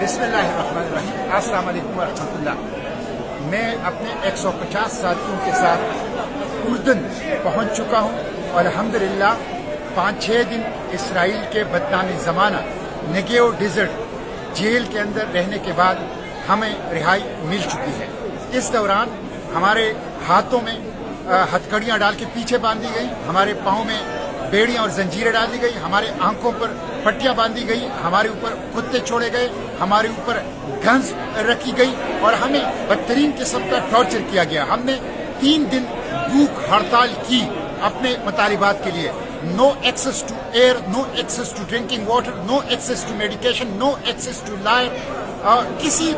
بسم اللہ الرحمن الرحیم۔ السلام علیکم ورحمۃ اللہ۔ میں اپنے 150 ساتھیوں کے ساتھ اردن پہنچ چکا ہوں اور الحمدللہ 5-6 دن اسرائیل کے بدنام زمانہ نگیو ڈیزرٹ جیل کے اندر رہنے کے بعد ہمیں رہائی مل چکی ہے۔ اس دوران ہمارے ہاتھوں میں ہتھکڑیاں ڈال کے پیچھے باندھی گئی، ہمارے پاؤں میں بیڑیاں اور زنجیریں ڈال دی گئی، ہمارے آنکھوں پر پٹیاں باندھی گئی، ہمارے اوپر کتے چھوڑے گئے، ہمارے اوپر گنز رکھی گئی اور ہمیں بدترین قسم کا ٹارچر کیا گیا۔ ہم نے 3 دن بھوک ہڑتال کی اپنے مطالبات کے لیے۔ No access to air, no access to drinking water, no access to medication, no access to lawyer, کسی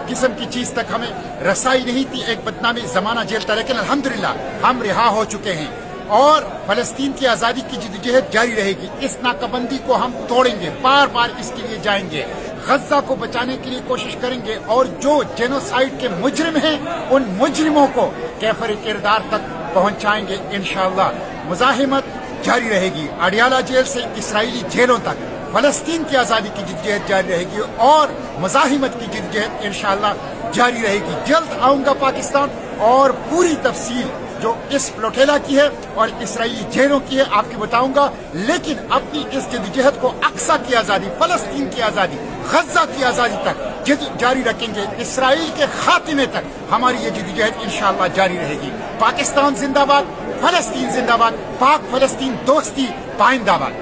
قسم کی چیز تک ہمیں رسائی نہیں تھی ایک بدنامی زمانہ جیل تھا، لیکن الحمدللہ ہم رہا ہو چکے ہیں اور فلسطین کی آزادی کی جدوجہد جاری رہے گی۔ اس ناکہ بندی کو ہم توڑیں گے، بار بار اس کے لیے جائیں گے، غزہ کو بچانے کے لیے کوشش کریں گے اور جو جینوسائیڈ کے مجرم ہیں ان مجرموں کو کیفر کردار تک پہنچائیں گے انشاءاللہ۔ مزاحمت جاری رہے گی، اڈیالہ جیل سے اسرائیلی جیلوں تک فلسطین کی آزادی کی جدوجہد جاری رہے گی اور مزاحمت کی جدوجہد انشاءاللہ جاری رہے گی۔ جلد آؤں گا پاکستان اور پوری تفصیل جو اس پلوٹیلا کی ہے اور اسرائیلی جیلوں کی ہے آپ کو بتاؤں گا، لیکن اپنی اس جدوجہد کو اقصی کی آزادی، فلسطین کی آزادی، غزہ کی آزادی تک جاری رکھیں گے۔ اسرائیل کے خاتمے تک ہماری یہ جدوجہد انشاءاللہ جاری رہے گی۔ پاکستان زندہ باد، فلسطین زندہ باد، پاک فلسطین دوستی پائندہ باد۔